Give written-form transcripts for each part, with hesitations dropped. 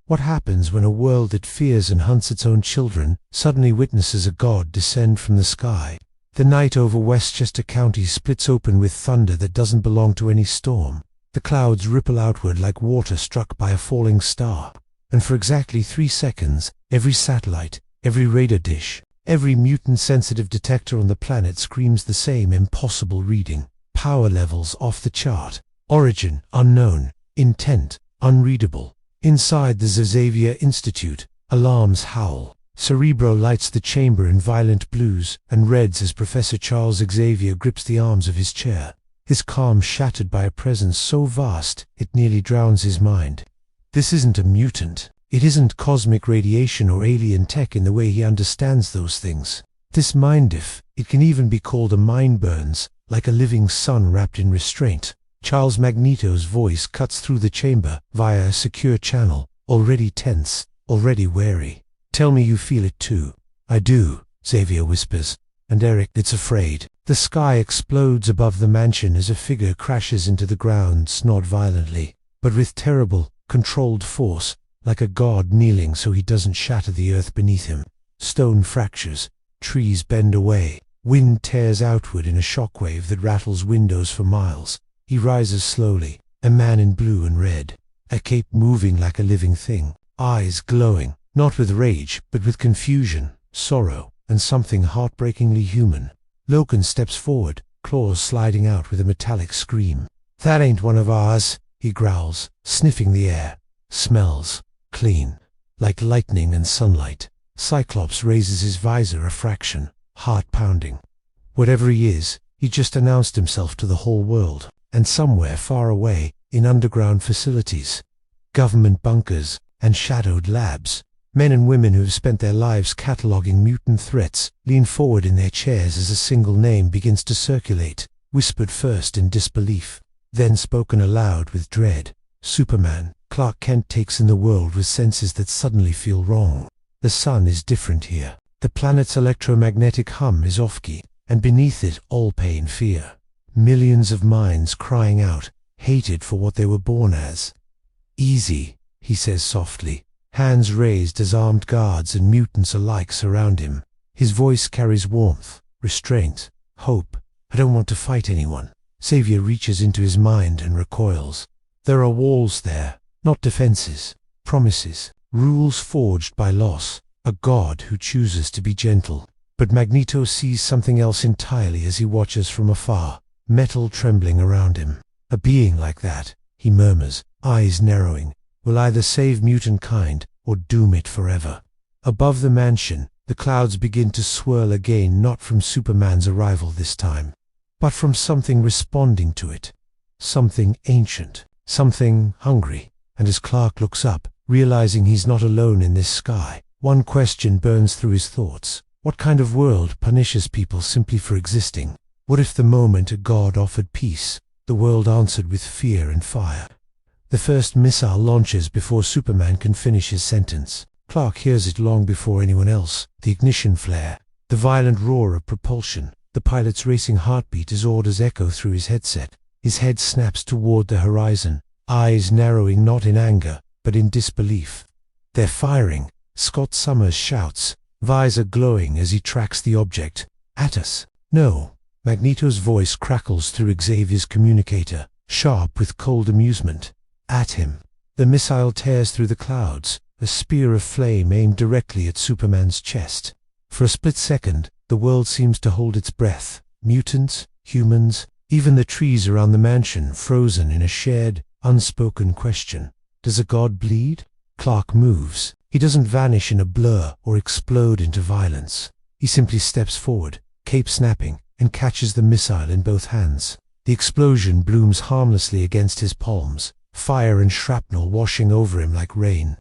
What happens when a world that fears and hunts its own children suddenly witnesses a god descend from the sky? The night over Westchester County splits open with thunder that doesn't belong to any storm. The clouds ripple outward like water struck by a falling star. And for exactly 3 seconds, every satellite, every radar dish, every mutant-sensitive detector on the planet screams the same impossible reading. Power levels off the chart. Origin unknown. Intent unreadable. Inside the Xavier Institute, alarms howl. Cerebro lights the chamber in violent blues and reds as Professor Charles Xavier grips the arms of his chair, his calm shattered by a presence so vast it nearly drowns his mind. This isn't a mutant. It isn't cosmic radiation or alien tech in the way he understands those things. This mind, if it can even be called a mind, burns like a living sun wrapped in restraint. Charles Magneto's voice cuts through the chamber via a secure channel, already tense, already wary. Tell me you feel it too. I do, Xavier whispers, and Eric is afraid. The sky explodes above the mansion as a figure crashes into the ground, snod violently, but with terrible, controlled force, like a god kneeling so he doesn't shatter the earth beneath him. Stone fractures, trees bend away, wind tears outward in a shockwave that rattles windows for miles. He rises slowly, a man in blue and red, a cape moving like a living thing, eyes glowing, not with rage, but with confusion, sorrow, and something heartbreakingly human. Loken steps forward, claws sliding out with a metallic scream. That ain't one of ours, he growls, sniffing the air. Smells clean, like lightning and sunlight. Cyclops raises his visor a fraction, heart pounding. Whatever he is, he just announced himself to the whole world. And somewhere far away, in underground facilities, government bunkers, and shadowed labs, men and women who have spent their lives cataloging mutant threats lean forward in their chairs as a single name begins to circulate, whispered first in disbelief, then spoken aloud with dread. Superman. Clark Kent takes in the world with senses that suddenly feel wrong. The sun is different here. The planet's electromagnetic hum is off-key, and beneath it all pain, fear. Millions of minds crying out, hated for what they were born as. Easy, he says softly, hands raised as armed guards and mutants alike surround him. His voice carries warmth, restraint, hope. I don't want to fight anyone. Xavier reaches into his mind and recoils. There are walls there, not defenses, promises, rules forged by loss, a god who chooses to be gentle. But Magneto sees something else entirely as he watches from afar. Metal trembling around him. A being like that, he murmurs, eyes narrowing, will either save mutantkind or doom it forever. Above the mansion, the clouds begin to swirl again, not from Superman's arrival this time, but from something responding to it. Something ancient, something hungry. And as Clark looks up, realizing he's not alone in this sky, one question burns through his thoughts. What kind of world punishes people simply for existing? What if the moment a god offered peace, the world answered with fear and fire? The first missile launches before Superman can finish his sentence. Clark hears it long before anyone else. The ignition flare, the violent roar of propulsion, the pilot's racing heartbeat as orders echo through his headset. His head snaps toward the horizon, eyes narrowing not in anger, but in disbelief. They're firing, Scott Summers shouts, visor glowing as he tracks the object. At us. No. Magneto's voice crackles through Xavier's communicator, sharp with cold amusement. At him. The missile tears through the clouds, a spear of flame aimed directly at Superman's chest. For a split second, the world seems to hold its breath. Mutants, humans, even the trees around the mansion frozen in a shared, unspoken question. Does a god bleed? Clark moves. He doesn't vanish in a blur or explode into violence. He simply steps forward, cape snapping, and catches the missile in both hands. The explosion blooms harmlessly against his palms, fire and shrapnel washing over him like rain.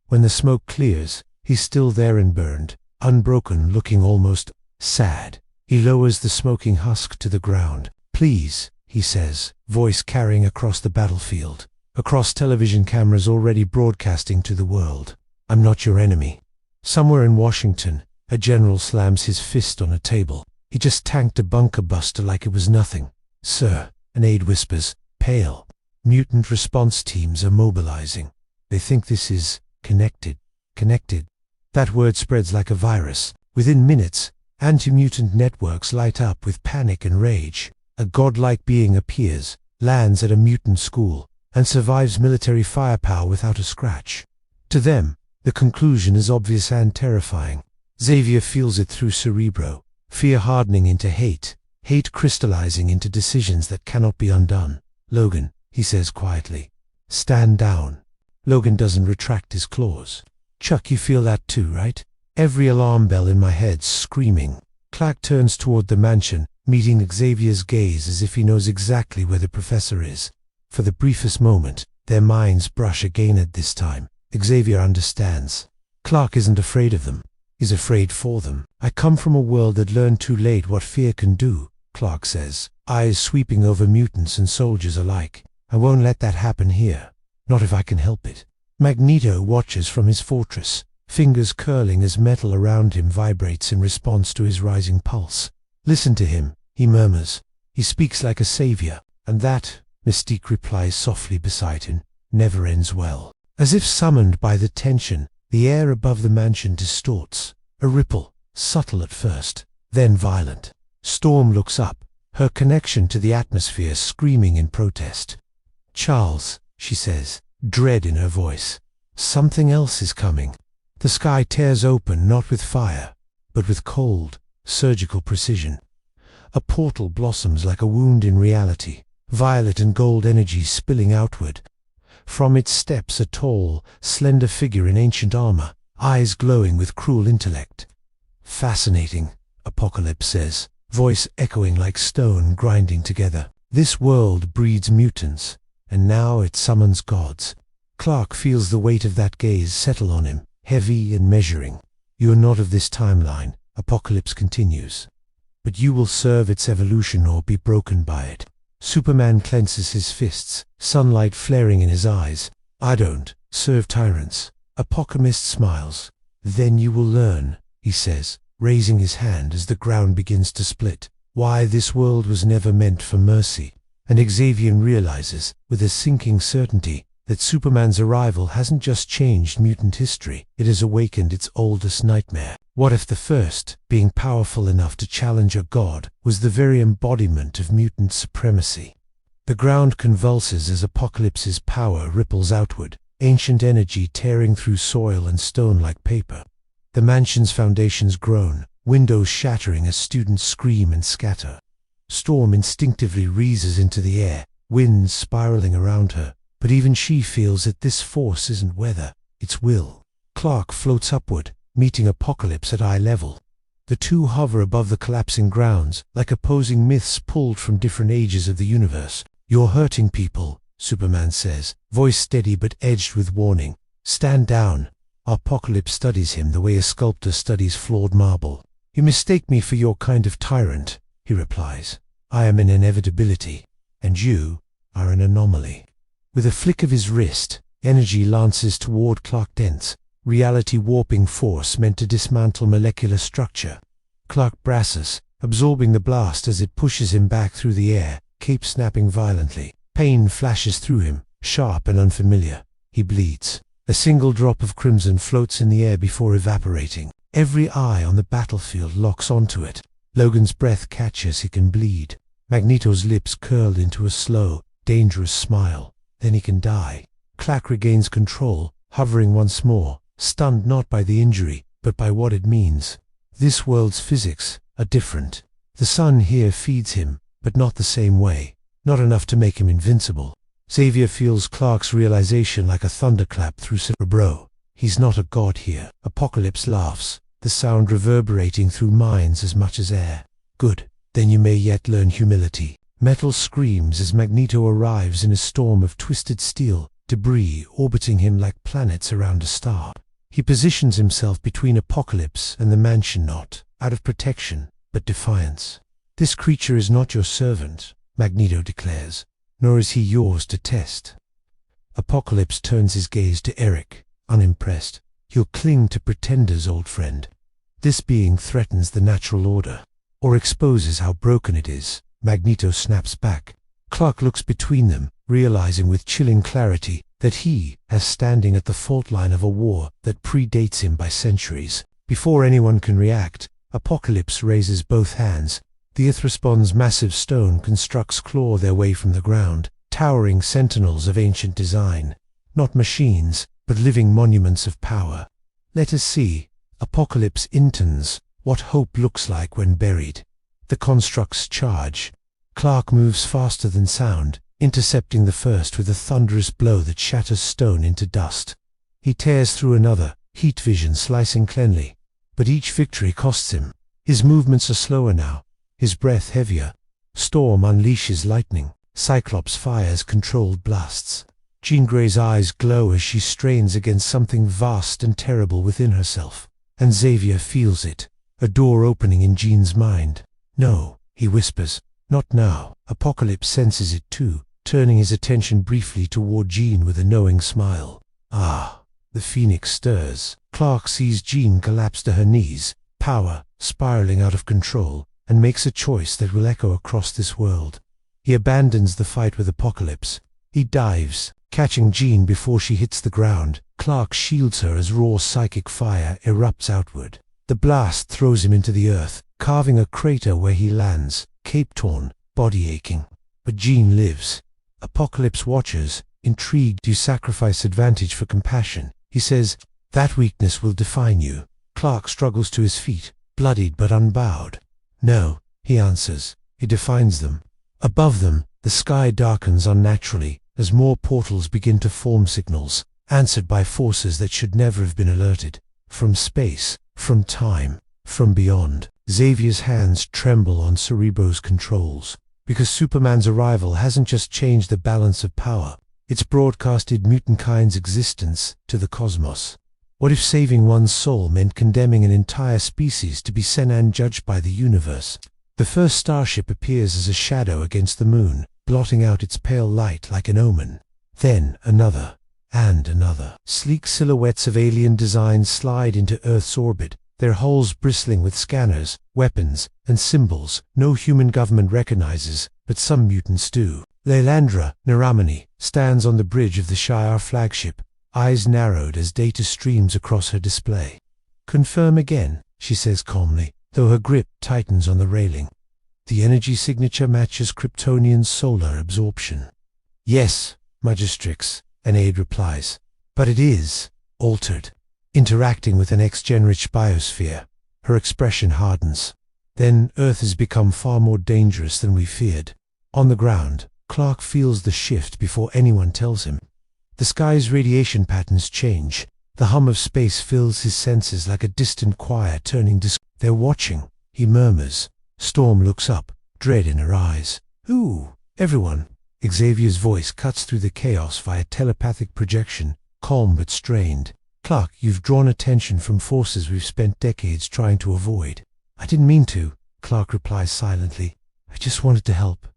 When the smoke clears, he's still there and burned, unbroken, looking almost sad. He lowers the smoking husk to the ground. Please, he says, voice carrying across the battlefield, across television cameras already broadcasting to the world. I'm not your enemy. Somewhere in Washington, a general slams his fist on a table. He just tanked a bunker buster like it was nothing. Sir, an aide whispers, pale. Mutant response teams are mobilizing. They think this is Connected. Connected. That word spreads like a virus. Within minutes, anti-mutant networks light up with panic and rage. A godlike being appears, lands at a mutant school, and survives military firepower without a scratch. To them, the conclusion is obvious and terrifying. Xavier feels it through Cerebro, fear hardening into hate, hate crystallizing into decisions that cannot be undone. "Logan," he says quietly, "stand down." Logan doesn't retract his claws. "Chuck, you feel that too, right?" Every alarm bell in my head's screaming. Clark turns toward the mansion, meeting Xavier's gaze as if he knows exactly where the professor is. For the briefest moment, their minds brush again at this time. Xavier understands. Clark isn't afraid of them. He's afraid for them. "I come from a world that learned too late what fear can do," Clark says, eyes sweeping over mutants and soldiers alike. "I won't let that happen here. Not if I can help it." Magneto watches from his fortress, fingers curling as metal around him vibrates in response to his rising pulse. "Listen to him," he murmurs. "He speaks like a savior, and that," Mystique replies softly beside him, "never ends well." As if summoned by the tension, the air above the mansion distorts. A ripple, subtle at first, then violent. Storm looks up, her connection to the atmosphere screaming in protest. "Charles," she says, dread in her voice. "Something else is coming." The sky tears open not with fire, but with cold, surgical precision. A portal blossoms like a wound in reality, violet and gold energy spilling outward. From it steps a tall, slender figure in ancient armor, eyes glowing with cruel intellect. "Fascinating," Apocalypse says, voice echoing like stone grinding together. "This world breeds mutants, and now it summons gods." Clark feels the weight of that gaze settle on him, heavy and measuring. "You are not of this timeline," Apocalypse continues, "but you will serve its evolution or be broken by it." Superman clenches his fists, sunlight flaring in his eyes. "I don't serve tyrants." Apocalypse smiles. "Then you will learn," he says, raising his hand as the ground begins to split, "why this world was never meant for mercy." And Xavier realizes, with a sinking certainty, that Superman's arrival hasn't just changed mutant history, it has awakened its oldest nightmare. What if the first, being powerful enough to challenge a god, was the very embodiment of mutant supremacy? The ground convulses as Apocalypse's power ripples outward, ancient energy tearing through soil and stone like paper. The mansion's foundations groan, windows shattering as students scream and scatter. Storm instinctively reases into the air, winds spiraling around her, but even she feels that this force isn't weather, it's will. Clark floats upward, meeting Apocalypse at eye level. The two hover above the collapsing grounds, like opposing myths pulled from different ages of the universe. "You're hurting people," Superman says, voice steady but edged with warning. "Stand down." Apocalypse studies him the way a sculptor studies flawed marble. "You mistake me for your kind of tyrant," he replies. "I am an inevitability, and you are an anomaly." With a flick of his wrist, energy lances toward Clark Kent's reality warping force meant to dismantle molecular structure. Clark braces, absorbing the blast as it pushes him back through the air, cape snapping violently. Pain flashes through him, sharp and unfamiliar. He bleeds. A single drop of crimson floats in the air before evaporating. Every eye on the battlefield locks onto it. Logan's breath catches he can bleed. Magneto's lips curl into a slow, dangerous smile. Then he can die. Clark regains control, hovering once more, stunned not by the injury, but by what it means. This world's physics are different. The sun here feeds him, but not the same way. Not enough to make him invincible. Xavier feels Clark's realization like a thunderclap through Cerebro. He's not a god here. Apocalypse laughs, the sound reverberating through minds as much as air. "Good, then you may yet learn humility." Metal screams as Magneto arrives in a storm of twisted steel, debris orbiting him like planets around a star. He positions himself between Apocalypse and the mansion, not out of protection, but defiance. "This creature is not your servant," Magneto declares, "nor is he yours to test." Apocalypse turns his gaze to Eric, unimpressed. "You'll cling to pretenders, old friend. This being threatens the natural order, or exposes how broken it is." Magneto snaps back. Clark looks between them, realizing with chilling clarity that he, as standing at the fault line of a war that predates him by centuries. Before anyone can react, Apocalypse raises both hands. The Ithrespon's massive stone constructs claw their way from the ground, towering sentinels of ancient design. Not machines, but living monuments of power. Let us see, Apocalypse intons, what hope looks like when buried. The constructs charge. Clark moves faster than sound, intercepting the first with a thunderous blow that shatters stone into dust. He tears through another, heat vision slicing cleanly. But each victory costs him. His movements are slower now, his breath heavier. Storm unleashes lightning. Cyclops fires controlled blasts. Jean Grey's eyes glow as she strains against something vast and terrible within herself. And Xavier feels it, a door opening in Jean's mind. No, he whispers, not now. Apocalypse senses it too, turning his attention briefly toward Jean with a knowing smile. Ah, the Phoenix stirs. Clark sees Jean collapse to her knees, power spiraling out of control, and makes a choice that will echo across this world. He abandons the fight with Apocalypse. He dives, catching Jean before she hits the ground. Clark shields her as raw psychic fire erupts outward. The blast throws him into the earth, carving a crater where he lands, cape-torn, body aching. But Jean lives. Apocalypse watches, intrigued. You sacrifice advantage for compassion. He says, that weakness will define you. Clark struggles to his feet, bloodied but unbowed. No, he answers, it defines them. Above them, the sky darkens unnaturally, as more portals begin to form, signals, answered by forces that should never have been alerted. From space, from time, from beyond. Xavier's hands tremble on Cerebro's controls, because Superman's arrival hasn't just changed the balance of power, it's broadcasted mutantkind's existence to the cosmos. What if saving one's soul meant condemning an entire species to be sent and judged by the universe? The first starship appears as a shadow against the moon, blotting out its pale light like an omen. Then another, and another. Sleek silhouettes of alien design slide into Earth's orbit, their hulls bristling with scanners, weapons, and symbols no human government recognizes, but some mutants do. Leilandra Naramani stands on the bridge of the Shi'ar flagship, eyes narrowed as data streams across her display. Confirm again, she says calmly, though her grip tightens on the railing. The energy signature matches Kryptonian solar absorption. Yes, Magistrix, an aide replies, but it is altered, interacting with an X-gen-rich biosphere. Her expression hardens. Then Earth has become far more dangerous than we feared. On the ground, Clark feels the shift before anyone tells him. The sky's radiation patterns change. The hum of space fills his senses like a distant choir turning to... They're watching, he murmurs. Storm looks up, dread in her eyes. Who? Everyone. Xavier's voice cuts through the chaos via telepathic projection, calm but strained. Clark, you've drawn attention from forces we've spent decades trying to avoid. I didn't mean to, Clark replies silently. I just wanted to help.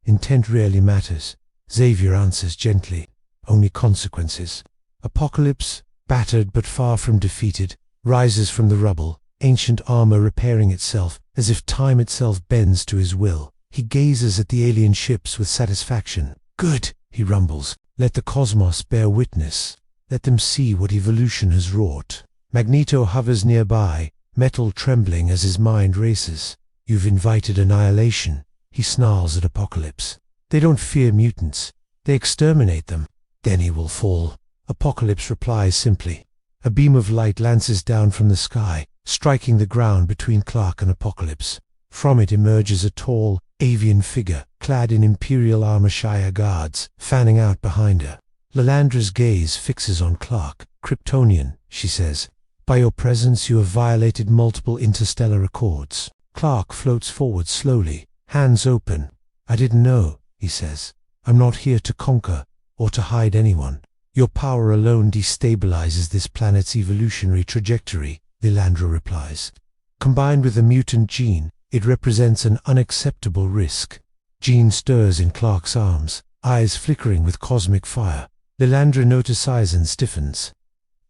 Intent rarely matters, Xavier answers gently. Only consequences. Apocalypse, battered but far from defeated, rises from the rubble, ancient armor repairing itself, as if time itself bends to his will. He gazes at the alien ships with satisfaction. Good, he rumbles. Let the cosmos bear witness. Let them see what evolution has wrought. Magneto hovers nearby, metal trembling as his mind races. You've invited annihilation, he snarls at Apocalypse. They don't fear mutants. They exterminate them. Then he will fall. Apocalypse replies simply. A beam of light lances down from the sky, striking the ground between Clark and Apocalypse. From it emerges a tall, avian figure, clad in Imperial armor Shire guards, fanning out behind her. Lilandra's gaze fixes on Clark. Kryptonian, she says. By your presence you have violated multiple interstellar accords. Clark floats forward slowly, hands open. I didn't know, he says. I'm not here to conquer, or to hide anyone. Your power alone destabilizes this planet's evolutionary trajectory, Lilandra replies. Combined with the mutant gene, it represents an unacceptable risk. Jean stirs in Clark's arms, eyes flickering with cosmic fire. Lilandra notices and stiffens.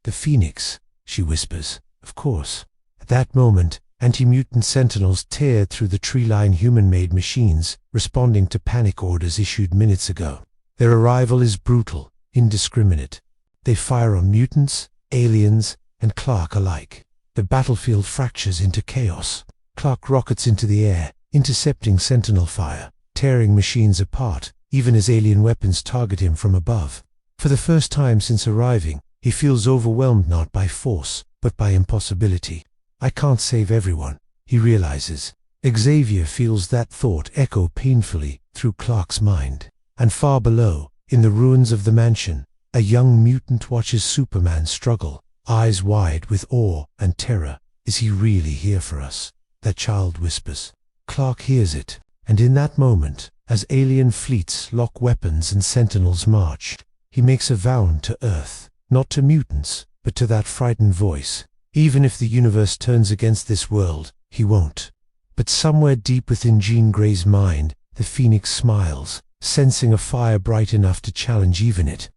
The Phoenix, she whispers. Of course. At that moment, anti-mutant sentinels tear through the tree-line human-made machines, responding to panic orders issued minutes ago. Their arrival is brutal, indiscriminate. They fire on mutants, aliens, and Clark alike. The battlefield fractures into chaos. Clark rockets into the air, intercepting Sentinel fire, tearing machines apart, even as alien weapons target him from above. For the first time since arriving, he feels overwhelmed not by force, but by impossibility. I can't save everyone, he realizes. Xavier feels that thought echo painfully through Clark's mind. And far below, in the ruins of the mansion, a young mutant watches Superman struggle, eyes wide with awe and terror. Is he really here for us? That child whispers. Clark hears it, and in that moment, as alien fleets lock weapons and Sentinels march, he makes a vow to Earth, not to mutants, but to that frightened voice. Even if the universe turns against this world, he won't. But somewhere deep within Jean Grey's mind, the Phoenix smiles, sensing a fire bright enough to challenge even it.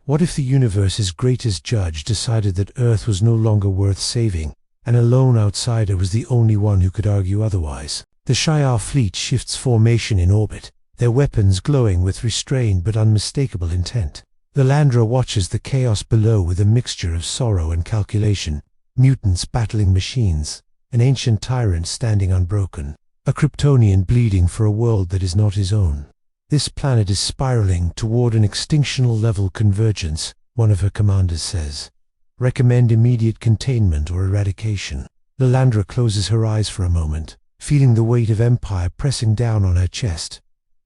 What if the universe's greatest judge decided that Earth was no longer worth saving, and a lone outsider was the only one who could argue otherwise? The Shi'ar fleet shifts formation in orbit, their weapons glowing with restrained but unmistakable intent. Lilandra watches the chaos below with a mixture of sorrow and calculation. Mutants battling machines, an ancient tyrant standing unbroken, a Kryptonian bleeding for a world that is not his own. This planet is spiraling toward an extinctional-level convergence, one of her commanders says. Recommend immediate containment or eradication. Lilandra closes her eyes for a moment, feeling the weight of Empire pressing down on her chest.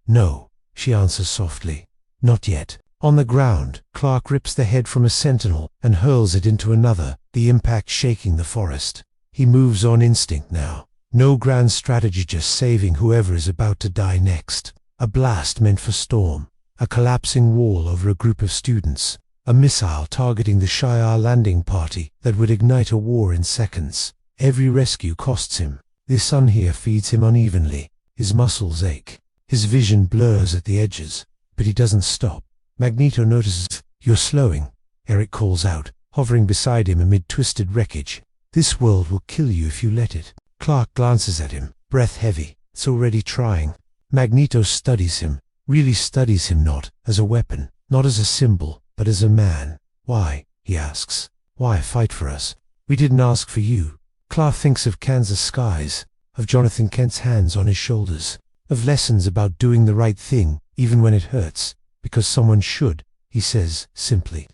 No, she answers softly. Not yet. On the ground, Clark rips the head from a Sentinel and hurls it into another, the impact shaking the forest. He moves on instinct now. No grand strategy, just saving whoever is about to die next. A blast meant for Storm, a collapsing wall over a group of students, a missile targeting the Shi'ar landing party that would ignite a war in seconds. Every rescue costs him. The sun here feeds him unevenly. His muscles ache. His vision blurs at the edges, but he doesn't stop. Magneto notices. You're slowing, Eric calls out, hovering beside him amid twisted wreckage. This world will kill you if you let it. Clark glances at him, breath heavy. It's already trying. Magneto studies him, really studies him, not as a weapon, not as a symbol, but as a man. Why? He asks. Why fight for us? We didn't ask for you. Clark thinks of Kansas skies, of Jonathan Kent's hands on his shoulders, of lessons about doing the right thing, even when it hurts, because someone should, he says, simply.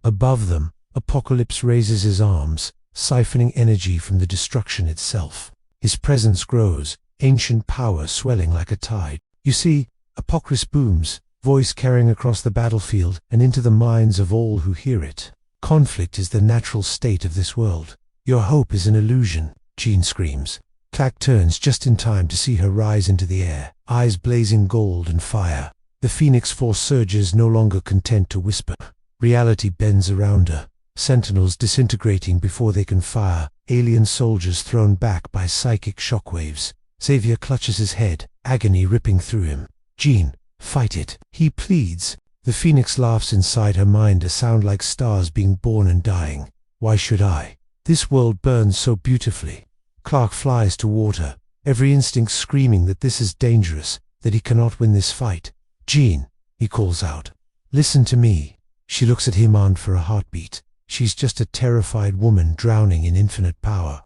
Above them, Apocalypse raises his arms, siphoning energy from the destruction itself. His presence grows, ancient power swelling like a tide. You see, Apocalypse booms, voice carrying across the battlefield and into the minds of all who hear it. Conflict is the natural state of this world. Your hope is an illusion, Jean screams. Clark turns just in time to see her rise into the air, eyes blazing gold and fire. The Phoenix Force surges, no longer content to whisper. Reality bends around her. Sentinels disintegrating before they can fire, alien soldiers thrown back by psychic shockwaves. Xavier clutches his head, agony ripping through him. Jean, fight it, he pleads. The Phoenix laughs inside her mind, a sound like stars being born and dying. Why should I? This world burns so beautifully. Clark flies toward her, every instinct screaming that this is dangerous, that he cannot win this fight. Jean, he calls out. Listen to me. She looks at him on for a heartbeat. She's just a terrified woman drowning in infinite power.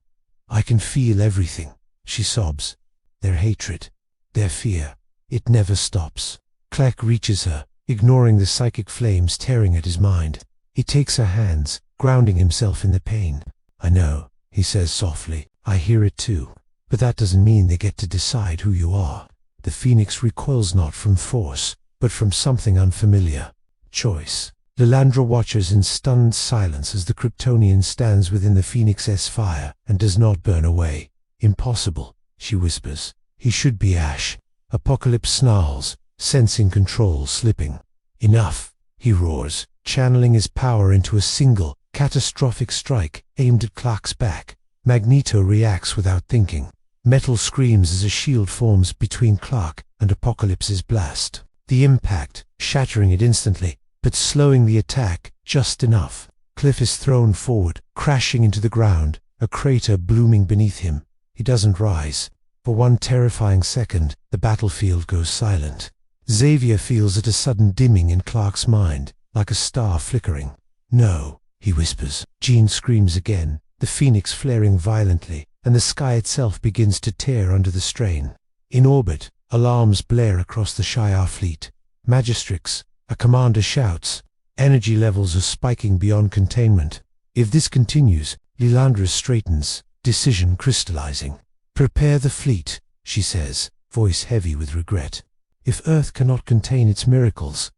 I can feel everything, she sobs. Their hatred, their fear, it never stops. Clark reaches her, ignoring the psychic flames tearing at his mind. He takes her hands, grounding himself in the pain. I know, he says softly. I hear it too. But that doesn't mean they get to decide who you are. The Phoenix recoils not from force, but from something unfamiliar. Choice. Lilandra watches in stunned silence as the Kryptonian stands within the Phoenix's fire and does not burn away. Impossible, she whispers. He should be ash. Apocalypse snarls, sensing control slipping. Enough, he roars, channeling his power into a single, catastrophic strike aimed at Clark's back. Magneto reacts without thinking. Metal screams as a shield forms between Clark and Apocalypse's blast. The impact, shattering it instantly, but slowing the attack just enough. Cliff is thrown forward, crashing into the ground, a crater blooming beneath him. He doesn't rise. For one terrifying second, the battlefield goes silent. Xavier feels it, a sudden dimming in Clark's mind, like a star flickering. "No," he whispers. Jean screams again, the phoenix flaring violently, and the sky itself begins to tear under the strain. In orbit, alarms blare across the Shi'ar fleet. Magistrix, a commander shouts. Energy levels are spiking beyond containment. If this continues, Lilandra straightens, decision crystallizing. "Prepare the fleet," she says, voice heavy with regret. "If Earth cannot contain its miracles,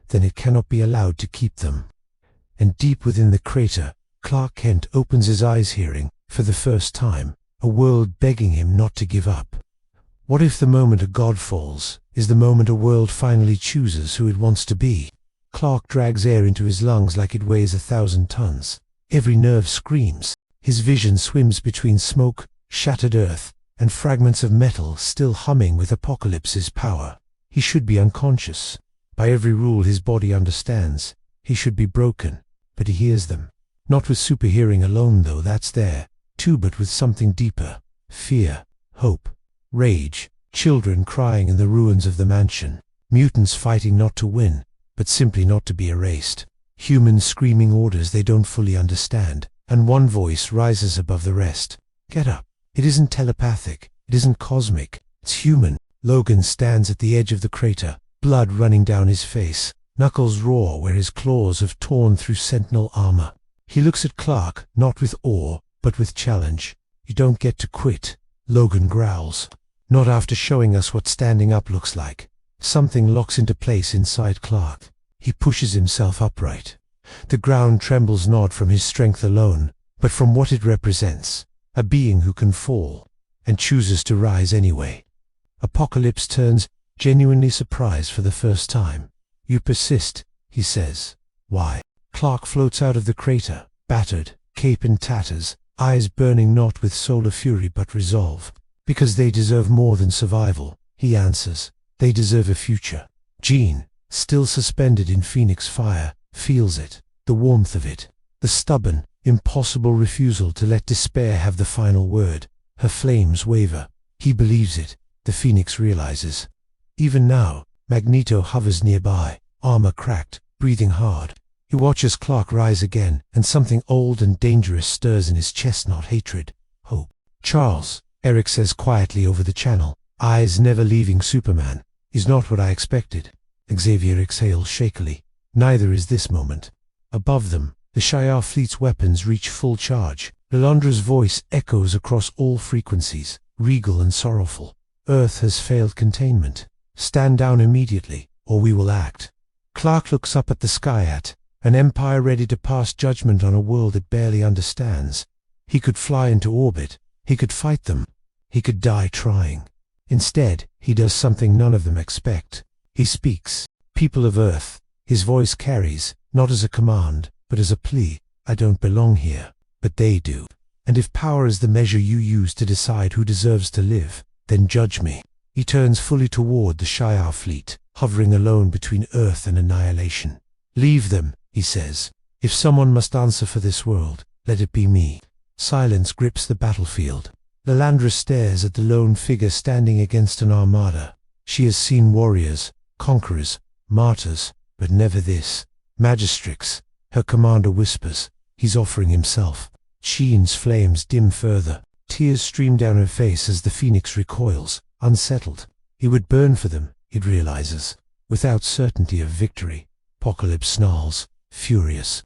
then it cannot be allowed to keep them." And deep within the crater, Clark Kent opens his eyes, hearing, for the first time, a world begging him not to give up. What if the moment a god falls is the moment a world finally chooses who it wants to be? Clark drags air into his lungs like it weighs 1,000 tons. Every nerve screams. His vision swims between smoke, shattered earth, and fragments of metal still humming with Apocalypse's power. He should be unconscious. By every rule his body understands, he should be broken, but he hears them. Not with super hearing alone though, that's there, too, but with something deeper. Fear, hope, rage, children crying in the ruins of the mansion. Mutants fighting not to win, but simply not to be erased. Humans screaming orders they don't fully understand, and one voice rises above the rest. "Get up." It isn't telepathic, it isn't cosmic, it's human. Logan stands at the edge of the crater, blood running down his face, knuckles raw where his claws have torn through Sentinel armor. He looks at Clark, not with awe, but with challenge. "You don't get to quit," Logan growls. "Not after showing us what standing up looks like." Something locks into place inside Clark. He pushes himself upright. The ground trembles not from his strength alone, but from what it represents. A being who can fall, and chooses to rise anyway. Apocalypse turns, genuinely surprised for the first time. "You persist," he says. "Why?" Clark floats out of the crater, battered, cape in tatters, eyes burning not with solar fury but resolve. "Because they deserve more than survival," he answers. "They deserve a future." Jean, still suspended in phoenix fire, feels it, the warmth of it, the stubborn, impossible refusal to let despair have the final word. Her flames waver. He believes it, the phoenix realizes. Even now, Magneto hovers nearby, armor cracked, breathing hard. He watches Clark rise again, and something old and dangerous stirs in his chest, not hatred, hope. "Charles," Eric says quietly over the channel, eyes never leaving Superman, "is not what I expected." Xavier exhales shakily. "Neither is this moment." Above them, the Shi'ar fleet's weapons reach full charge. Lilandra's voice echoes across all frequencies, regal and sorrowful. "Earth has failed containment. Stand down immediately, or we will act." Clark looks up at the sky at an empire ready to pass judgment on a world it barely understands. He could fly into orbit. He could fight them. He could die trying. Instead, he does something none of them expect. He speaks. "People of Earth," his voice carries, not as a command, but as a plea. "I don't belong here, but they do. And if power is the measure you use to decide who deserves to live, then judge me." He turns fully toward the Shi'ar fleet, hovering alone between Earth and annihilation. "Leave them," he says. "If someone must answer for this world, let it be me." Silence grips the battlefield. Lilandra stares at the lone figure standing against an armada. She has seen warriors, conquerors, martyrs, but never this. "Magistrix," her commander whispers. "He's offering himself." Jean's flames dim further. Tears stream down her face as the phoenix recoils, unsettled. He would burn for them, it realizes, without certainty of victory. Apocalypse snarls, furious.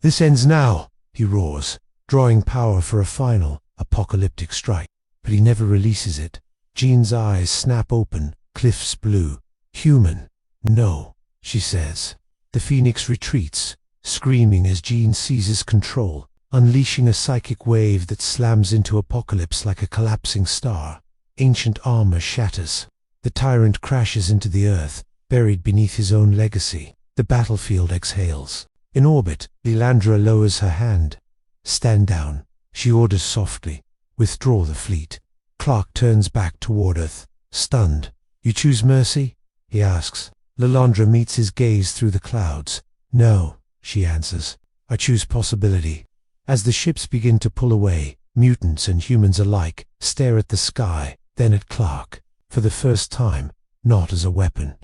"This ends now," he roars, drawing power for a final, apocalyptic strike. But he never releases it. Jean's eyes snap open, cliffs blue. "Human." "No," she says. The phoenix retreats, screaming as Jean seizes control, unleashing a psychic wave that slams into Apocalypse like a collapsing star. Ancient armor shatters. The tyrant crashes into the earth, buried beneath his own legacy. The battlefield exhales. In orbit, Lilandra lowers her hand. "Stand down," she orders softly. "Withdraw the fleet." Clark turns back toward Earth, stunned. "You choose mercy?" he asks. Lilandra meets his gaze through the clouds. "No," she answers. "I choose possibility." As the ships begin to pull away, mutants and humans alike stare at the sky, then at Clark, for the first time, not as a weapon,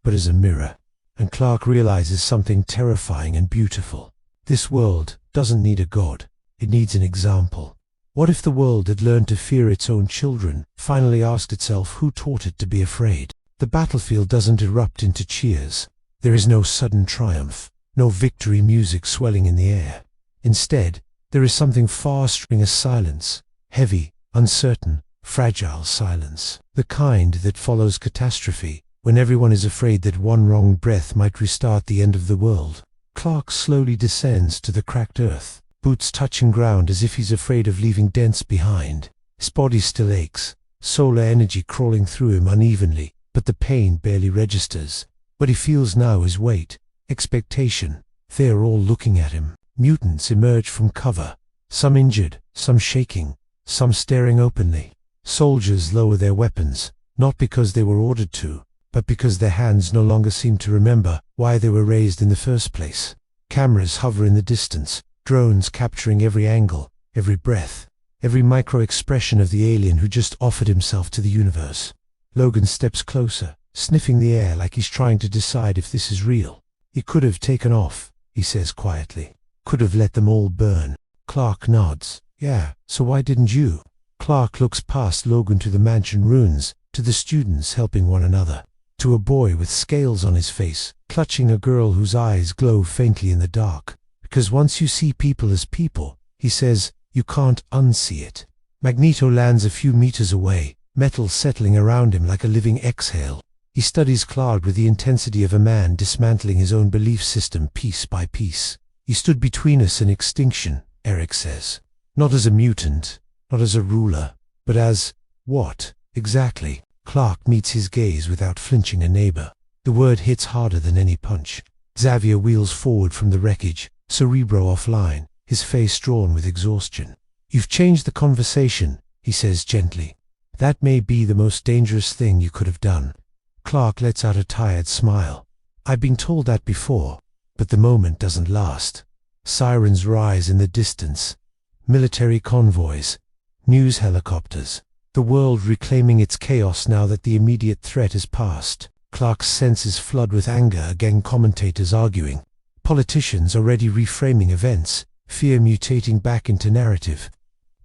but as a mirror. And Clark realizes something terrifying and beautiful. This world doesn't need a god. It needs an example. What if the world had learned to fear its own children, finally asked itself who taught it to be afraid? The battlefield doesn't erupt into cheers. There is no sudden triumph, no victory music swelling in the air. Instead, there is something far stranger, a silence, heavy, uncertain, fragile silence. The kind that follows catastrophe, when everyone is afraid that one wrong breath might restart the end of the world. Clark slowly descends to the cracked earth, boots touching ground as if he's afraid of leaving dents behind. His body still aches, solar energy crawling through him unevenly, but the pain barely registers. What he feels now is weight, expectation. They are all looking at him. Mutants emerge from cover, some injured, some shaking, some staring openly. Soldiers lower their weapons, not because they were ordered to, but because their hands no longer seem to remember why they were raised in the first place. Cameras hover in the distance, drones capturing every angle, every breath, every micro-expression of the alien who just offered himself to the universe. Logan steps closer, sniffing the air like he's trying to decide if this is real. He could have taken off, he says quietly. Could have let them all burn. Clark nods. Yeah, so why didn't you? Clark looks past Logan to the mansion ruins, to the students helping one another, to a boy with scales on his face, clutching a girl whose eyes glow faintly in the dark. Because once you see people as people, he says, you can't unsee it. Magneto lands a few meters away, metal settling around him like a living exhale. He studies Clark with the intensity of a man dismantling his own belief system piece by piece. You stood between us and extinction, Eric says. Not as a mutant, not as a ruler, but as, what, exactly? Clark meets his gaze without flinching a neighbor. The word hits harder than any punch. Xavier wheels forward from the wreckage, Cerebro offline, his face drawn with exhaustion. You've changed the conversation, he says gently. That may be the most dangerous thing you could have done. Clark lets out a tired smile. I've been told that before. But the moment doesn't last. Sirens rise in the distance. Military convoys. News helicopters. The world reclaiming its chaos now that the immediate threat is past. Clark's senses flood with anger against commentators arguing. Politicians already reframing events, fear mutating back into narrative.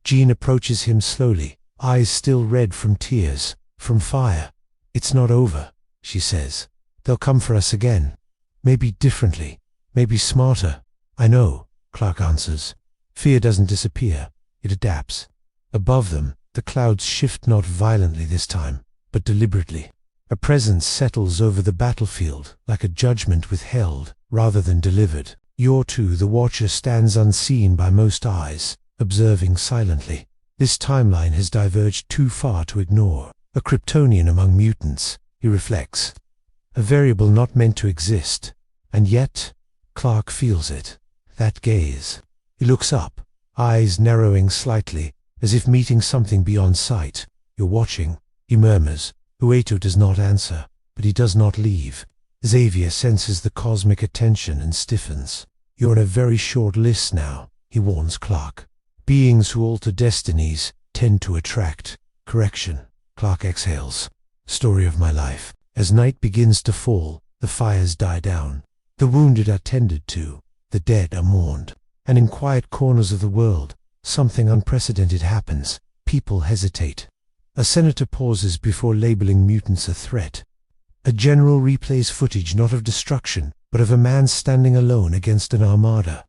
Jean approaches him slowly, eyes still red from tears, from fire. It's not over, she says. They'll come for us again. Maybe differently. Maybe smarter. I know, Clark answers. Fear doesn't disappear. It adapts. Above them, the clouds shift not violently this time, but deliberately. A presence settles over the battlefield, like a judgment withheld, rather than delivered. Yortu, the Watcher, stands unseen by most eyes, observing silently. This timeline has diverged too far to ignore. A Kryptonian among mutants, he reflects. A variable not meant to exist. And yet, Clark feels it. That gaze. He looks up, eyes narrowing slightly, as if meeting something beyond sight. You're watching, he murmurs. Ueto does not answer, but he does not leave. Xavier senses the cosmic attention and stiffens. You're on a very short list now, he warns Clark. Beings who alter destinies tend to attract correction. Clark exhales. Story of my life. As night begins to fall, the fires die down. The wounded are tended to, the dead are mourned. And in quiet corners of the world, something unprecedented happens. People hesitate. A senator pauses before labeling mutants a threat. A general replays footage not of destruction, but of a man standing alone against an armada.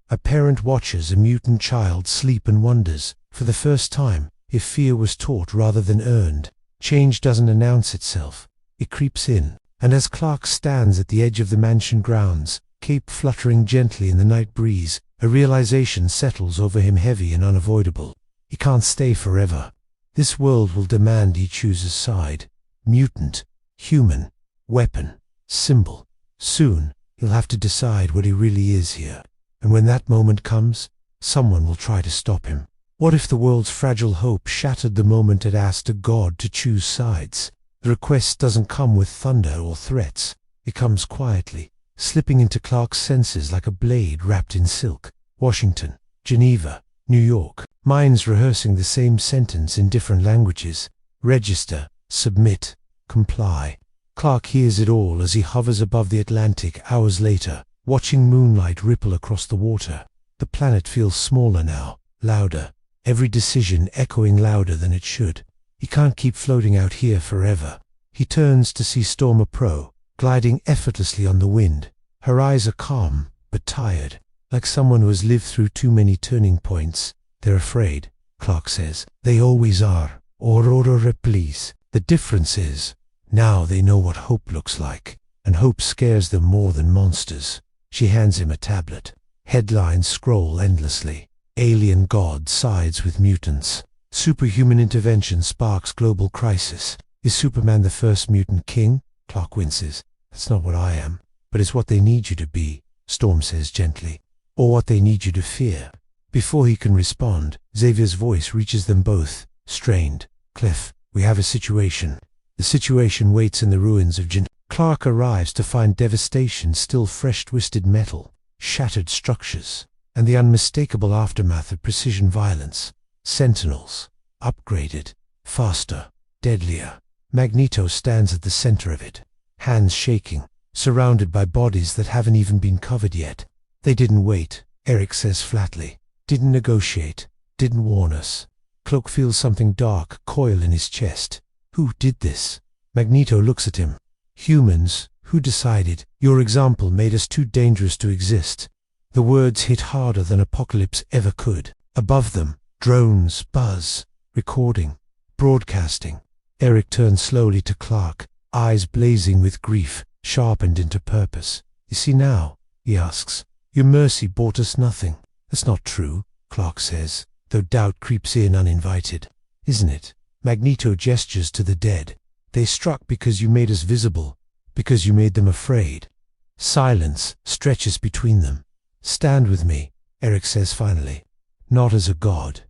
A parent watches a mutant child sleep and wonders, for the first time, if fear was taught rather than earned. Change doesn't announce itself. It creeps in. And as Clark stands at the edge of the mansion grounds, cape fluttering gently in the night breeze, a realization settles over him heavy and unavoidable. He can't stay forever. This world will demand he chooses side. Mutant, human, weapon, symbol. Soon, he'll have to decide what he really is here. And when that moment comes, someone will try to stop him. What if the world's fragile hope shattered the moment it asked a god to choose sides? The request doesn't come with thunder or threats. It comes quietly, slipping into Clark's senses like a blade wrapped in silk. Washington, Geneva, New York. Minds rehearsing the same sentence in different languages. Register, submit, comply. Clark hears it all as he hovers above the Atlantic hours later, watching moonlight ripple across the water. The planet feels smaller now, louder, every decision echoing louder than it should. He can't keep floating out here forever. He turns to see Stormer Pro, gliding effortlessly on the wind. Her eyes are calm, but tired, like someone who has lived through too many turning points. They're afraid, Clark says. They always are. Aurora, please. The difference is, now they know what hope looks like, and hope scares them more than monsters. She hands him a tablet. Headlines scroll endlessly. Alien god sides with mutants. Superhuman intervention sparks global crisis. Is Superman the first mutant king? Clark winces. That's not what I am. But it's what they need you to be, Storm says gently. Or what they need you to fear. Before he can respond, Xavier's voice reaches them both, strained. Cliff, we have a situation. The situation waits in the ruins of Clark arrives to find devastation, still fresh twisted metal, shattered structures, and the unmistakable aftermath of precision violence. Sentinels. Upgraded. Faster. Deadlier. Magneto stands at the center of it, hands shaking, surrounded by bodies that haven't even been covered yet. They didn't wait, Eric says flatly. Didn't negotiate. Didn't warn us. Cloak feels something dark coil in his chest. Who did this? Magneto looks at him. Humans. Who decided? Your example made us too dangerous to exist. The words hit harder than Apocalypse ever could. Above them, drones buzz, recording, broadcasting. Eric turns slowly to Clark, eyes blazing with grief, sharpened into purpose. You see now? He asks. Your mercy bought us nothing. That's not true, Clark says, though doubt creeps in uninvited. Isn't it? Magneto gestures to the dead. They struck because you made us visible, because you made them afraid. Silence stretches between them. Stand with me, Eric says finally. Not as a god,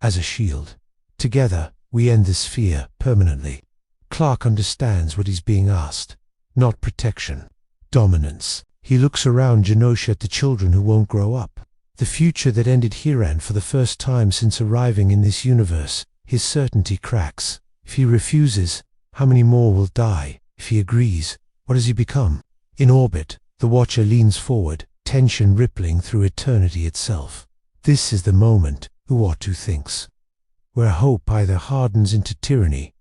as a shield. Together, we end this fear permanently. Clark understands what he's being asked. Not protection. Dominance. He looks around Genosha at the children who won't grow up. The future that ended Hiran for the first time since arriving in this universe. His certainty cracks. If he refuses, how many more will die? If he agrees, what does he become? In orbit, the Watcher leans forward, tension rippling through eternity itself. This is the moment, Uatu thinks, where hope either hardens into tyranny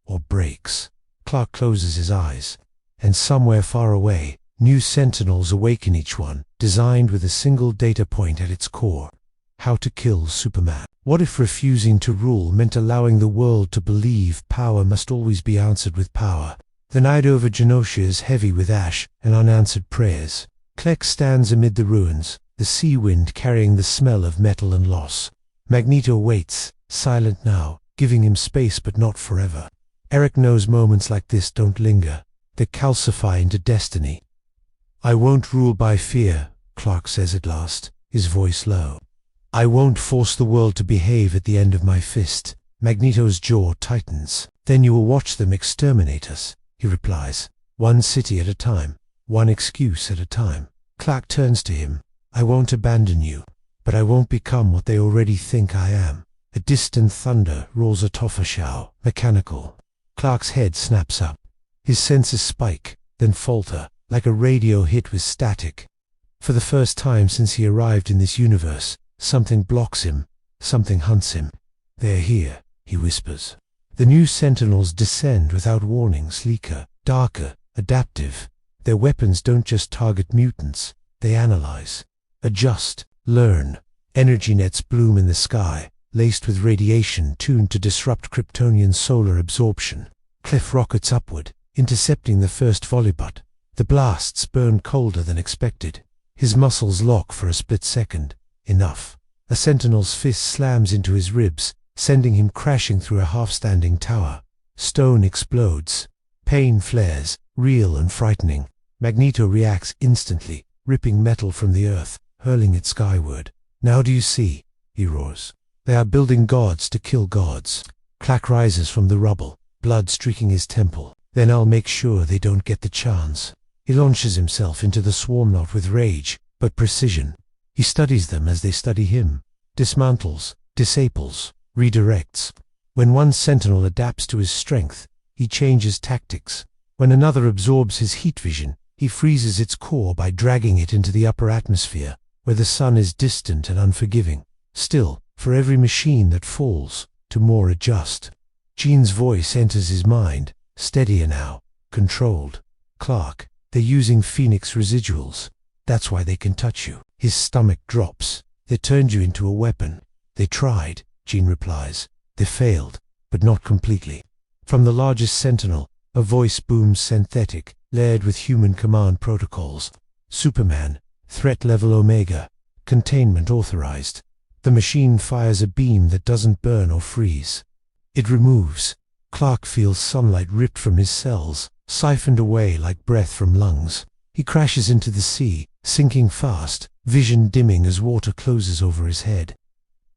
or breaks. Clark closes his eyes, and somewhere far away, new Sentinels awaken, each one designed with a single data point at its core. How to kill Superman. What if refusing to rule meant allowing the world to believe power must always be answered with power? The night over Genosha is heavy with ash and unanswered prayers. Kleck stands amid the ruins, the sea wind carrying the smell of metal and loss. Magneto waits, silent now, giving him space but not forever. Eric knows moments like this don't linger. They calcify into destiny. I won't rule by fear, Clark says at last, his voice low. I won't force the world to behave at the end of my fist. Magneto's jaw tightens. Then you will watch them exterminate us, he replies. One city at a time, one excuse at a time. Clark turns to him. I won't abandon you, but I won't become what they already think I am. A distant thunder roars a Tofashau, mechanical. Clark's head snaps up. His senses spike, then falter, like a radio hit with static. For the first time since he arrived in this universe, something blocks him, something hunts him. They're here, he whispers. The new Sentinels descend without warning, sleeker, darker, adaptive. Their weapons don't just target mutants, they analyze, adjust, learn. Energy nets bloom in the sky, laced with radiation tuned to disrupt Kryptonian solar absorption. Cliff rockets upward, intercepting the first volleybot. The blasts burn colder than expected. His muscles lock for a split second. Enough. A Sentinel's fist slams into his ribs, sending him crashing through a half-standing tower. Stone explodes. Pain flares, real and frightening. Magneto reacts instantly, ripping metal from the earth, hurling it skyward. Now do you see? He roars. They are building gods to kill gods. Clack rises from the rubble, blood streaking his temple. Then I'll make sure they don't get the chance. He launches himself into the swarm knot with rage, but precision. He studies them as they study him. Dismantles, disables, redirects. When one Sentinel adapts to his strength, he changes tactics. When another absorbs his heat vision, he freezes its core by dragging it into the upper atmosphere, where the sun is distant and unforgiving. Still, for every machine that falls, two more adjust. Jean's voice enters his mind, steadier now, controlled. Clark, they're using Phoenix residuals. That's why they can touch you. His stomach drops. They turned you into a weapon. They tried, Jean replies. They failed, but not completely. From the largest Sentinel, a voice booms, synthetic, layered with human command protocols. Superman, threat level Omega, containment authorized. The machine fires a beam that doesn't burn or freeze. It removes. Clark feels sunlight ripped from his cells, siphoned away like breath from lungs. He crashes into the sea, sinking fast, vision dimming as water closes over his head.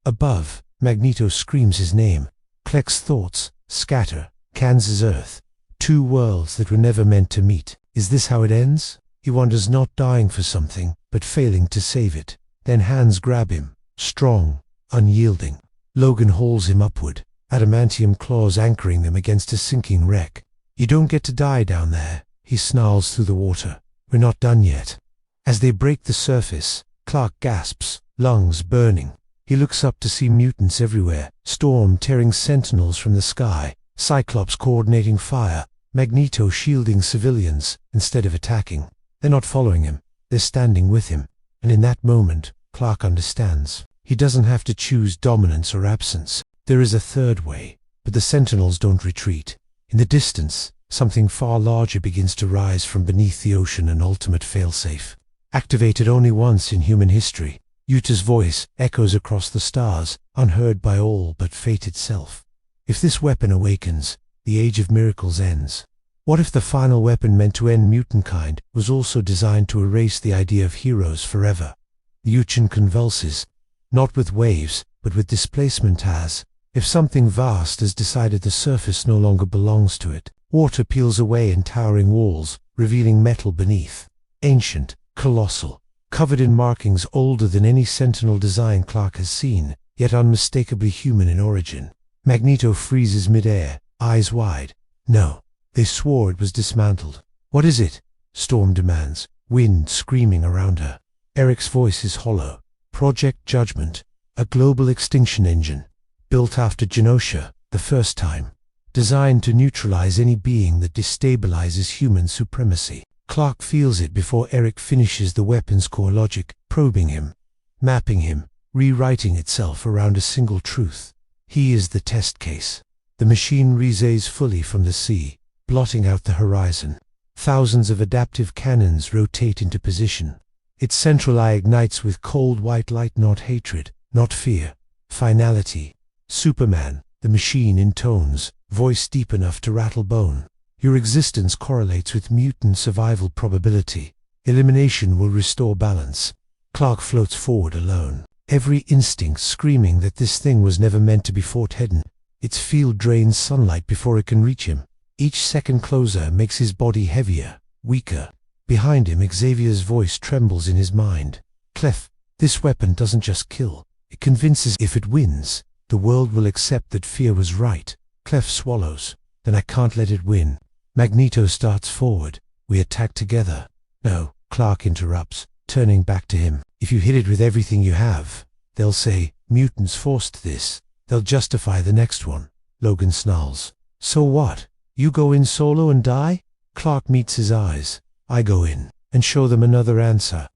Above, Magneto screams his name. Kleck's thoughts scatter. Kansas Earth. Two worlds that were never meant to meet. Is this how it ends? He wonders, not dying for something, but failing to save it. Then hands grab him, strong, unyielding. Logan hauls him upward, adamantium claws anchoring them against a sinking wreck. You don't get to die down there, he snarls through the water. We're not done yet. As they break the surface, Clark gasps, lungs burning. He looks up to see mutants everywhere, Storm tearing Sentinels from the sky, Cyclops coordinating fire, Magneto shielding civilians instead of attacking. They're not following him, they're standing with him. And in that moment, Clark understands. He doesn't have to choose dominance or absence. There is a third way, but the Sentinels don't retreat. In the distance, something far larger begins to rise from beneath the ocean, an ultimate failsafe. Activated only once in human history, Utah's voice echoes across the stars, unheard by all but fate itself. If this weapon awakens, the age of miracles ends. What if the final weapon meant to end mutantkind was also designed to erase the idea of heroes forever? The Uchin convulses, not with waves, but with displacement as, if something vast has decided the surface no longer belongs to it. Water peels away in towering walls, revealing metal beneath. Ancient, colossal, covered in markings older than any Sentinel design Clark has seen, yet unmistakably human in origin. Magneto freezes midair, eyes wide. No, they swore it was dismantled. What is it? Storm demands, wind screaming around her. Eric's voice is hollow. Project Judgment, a global extinction engine, built after Genosha, the first time, designed to neutralize any being that destabilizes human supremacy. Clark feels it before Eric finishes the weapon's core logic, probing him, mapping him, rewriting itself around a single truth. He is the test case. The machine rises fully from the sea, blotting out the horizon. Thousands of adaptive cannons rotate into position. Its central eye ignites with cold white light, not hatred, not fear, finality. Superman, the machine intones, voice deep enough to rattle bone. Your existence correlates with mutant survival probability. Elimination will restore balance. Clark floats forward alone, every instinct screaming that this thing was never meant to be fought hidden. Its field drains sunlight before it can reach him. Each second closer makes his body heavier, weaker. Behind him, Xavier's voice trembles in his mind. Clef, this weapon doesn't just kill. It convinces. If it wins, the world will accept that fear was right. Clef swallows. Then I can't let it win. Magneto starts forward. We attack together. No, Clark interrupts, turning back to him. If you hit it with everything you have, they'll say, mutants forced this. They'll justify the next one. Logan snarls. So what? You go in solo and die? Clark meets his eyes. I go in, and show them another answer.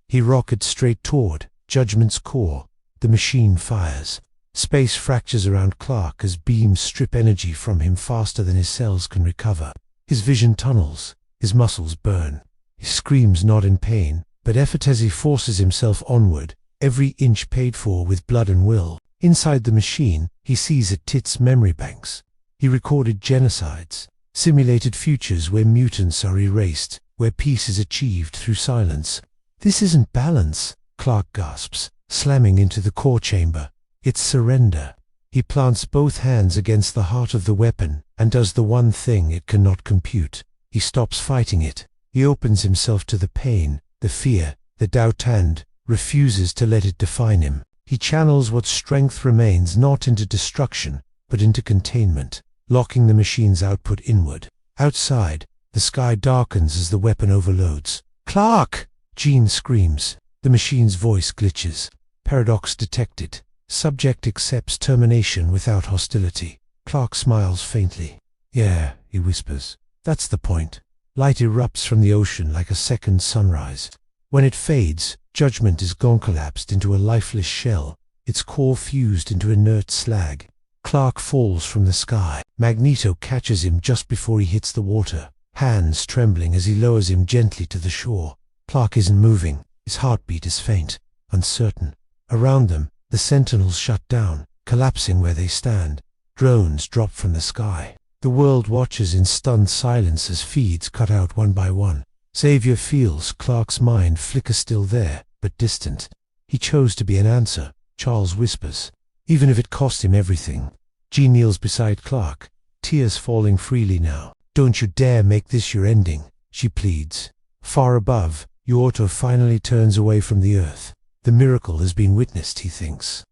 He rockets straight toward Judgment's core. The machine fires. Space fractures around Clark as beams strip energy from him faster than his cells can recover. His vision tunnels. His muscles burn. He screams, not in pain, but effort as he forces himself onward, every inch paid for with blood and will. Inside the machine, he sees at Tit's memory banks. He recorded genocides, simulated futures where mutants are erased, where peace is achieved through silence. This isn't balance, Clark gasps, slamming into the core chamber. It's surrender. He plants both hands against the heart of the weapon and does the one thing it cannot compute. He stops fighting it. He opens himself to the pain, the fear, the doubt, and refuses to let it define him. He channels what strength remains not into destruction, but into containment, locking the machine's output inward. Outside, The sky darkens as the weapon overloads. "Clark!" Jean screams. The machine's voice glitches. Paradox detected. Subject accepts termination without hostility. Clark smiles faintly. "Yeah," he whispers. "That's the point." Light erupts from the ocean like a second sunrise. When it fades, judgment is gone, collapsed into a lifeless shell, its core fused into inert slag. Clark falls from the sky. Magneto catches him just before he hits the water, hands trembling as he lowers him gently to the shore. Clark isn't moving. His heartbeat is faint, uncertain. Around them, the Sentinels shut down, collapsing where they stand. Drones drop from the sky. The world watches in stunned silence as feeds cut out one by one. Xavier feels Clark's mind flicker, still there, but distant. "He chose to be an answer," Charles whispers, "even if it cost him everything." Jean kneels beside Clark, tears falling freely now. "Don't you dare make this your ending," she pleads. Far above, Yorto finally turns away from the earth. The miracle has been witnessed, he thinks.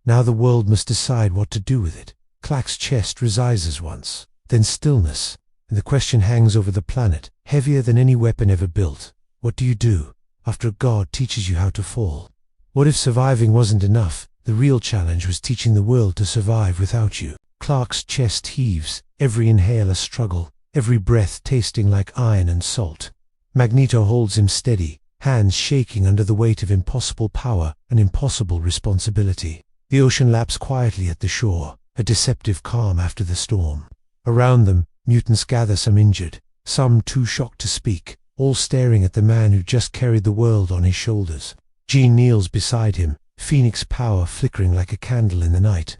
Now the world must decide what to do with it. Clark's chest rises once, then stillness, and the question hangs over the planet, heavier than any weapon ever built. What do you do after God teaches you how to fall? What if surviving wasn't enough? The real challenge was teaching the world to survive without you. Clark's chest heaves, every inhale a struggle, every breath tasting like iron and salt. Magneto holds him steady, hands shaking under the weight of impossible power and impossible responsibility. The ocean laps quietly at the shore, a deceptive calm after the storm. Around them, mutants gather, some injured, some too shocked to speak, all staring at the man who just carried the world on his shoulders. Jean kneels beside him, phoenix power flickering like a candle in the night.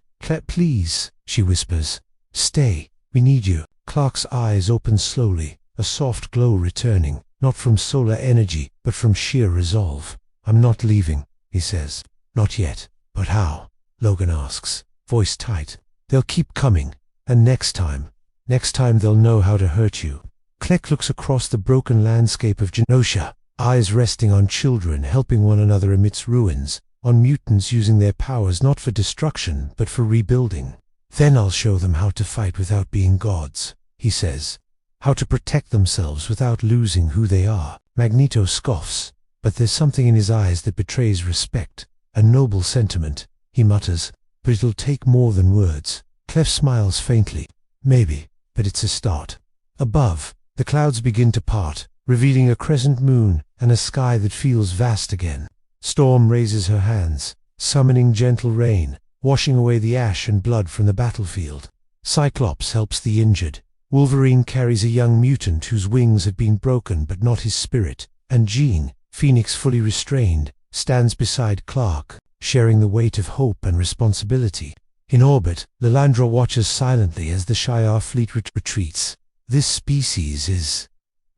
"Please," she whispers. "Stay, we need you." Clark's eyes open slowly, a soft glow returning, not from solar energy, but from sheer resolve. "I'm not leaving," he says. "Not yet." "But how?" Logan asks, voice tight. "They'll keep coming, and next time they'll know how to hurt you." Klek looks across the broken landscape of Genosha, eyes resting on children helping one another amidst ruins, on mutants using their powers not for destruction, but for rebuilding. "Then I'll show them how to fight without being gods," he says. "How to protect themselves without losing who they are." Magneto scoffs, but there's something in his eyes that betrays respect, a noble sentiment. He mutters, "But it'll take more than words." Clef smiles faintly. "Maybe, but it's a start." Above, the clouds begin to part, revealing a crescent moon and a sky that feels vast again. Storm raises her hands, summoning gentle rain, washing away the ash and blood from the battlefield. Cyclops helps the injured. Wolverine carries a young mutant whose wings had been broken but not his spirit, and Jean, Phoenix fully restrained, stands beside Clark, sharing the weight of hope and responsibility. In orbit, Lilandra watches silently as the Shi'ar fleet retreats. "This species is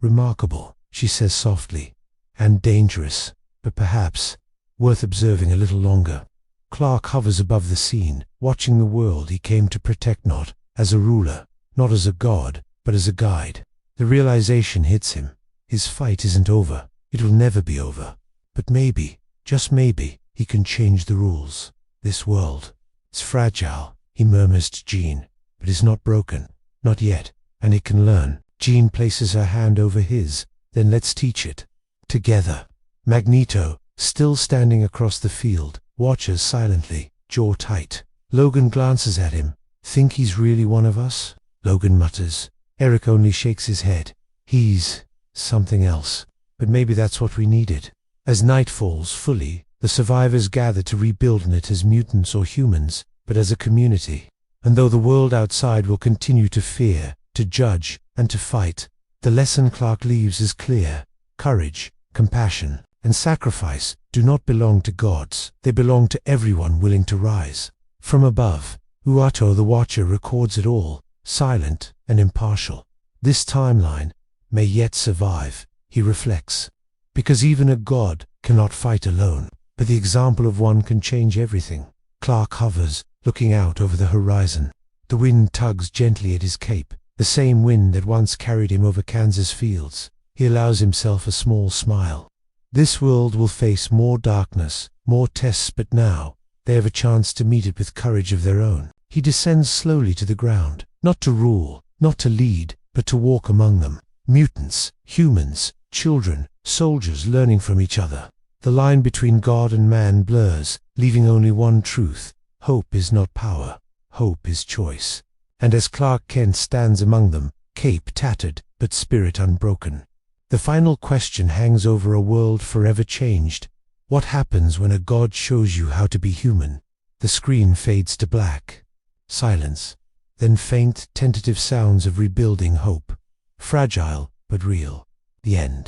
remarkable," she says softly, "and dangerous, but perhaps worth observing a little longer." Clark hovers above the scene, watching the world he came to protect, not as a ruler, not as a god, but as a guide. The realization hits him. His fight isn't over. It will never be over. But maybe, just maybe, he can change the rules. "This world, it's fragile," he murmurs to Jean, "but it's not broken. Not yet. And it can learn." Jean places her hand over his. "Then let's teach it. Together." Magneto, still standing across the field, watches silently, jaw tight. Logan glances at him. "Think he's really one of us?" Logan mutters. Eric only shakes his head. "He's something else. But maybe that's what we needed." As night falls fully, the survivors gather to rebuild, not as mutants or humans, but as a community. And though the world outside will continue to fear, to judge, and to fight, the lesson Clark leaves is clear. Courage, compassion, and sacrifice do not belong to gods. They belong to everyone willing to rise. From above, Uato the Watcher records it all, silent and impartial. This timeline may yet survive, he reflects, because even a god cannot fight alone. But the example of one can change everything. Clark hovers, looking out over the horizon. The wind tugs gently at his cape, the same wind that once carried him over Kansas fields. He allows himself a small smile. This world will face more darkness, more tests, but now they have a chance to meet it with courage of their own. He descends slowly to the ground, not to rule, not to lead, but to walk among them. Mutants, humans, children, soldiers learning from each other. The line between God and man blurs, leaving only one truth: hope is not power, hope is choice. And as Clark Kent stands among them, cape tattered, but spirit unbroken, the final question hangs over a world forever changed. What happens when a god shows you how to be human? The screen fades to black. Silence. Then faint, tentative sounds of rebuilding hope. Fragile, but real. The end.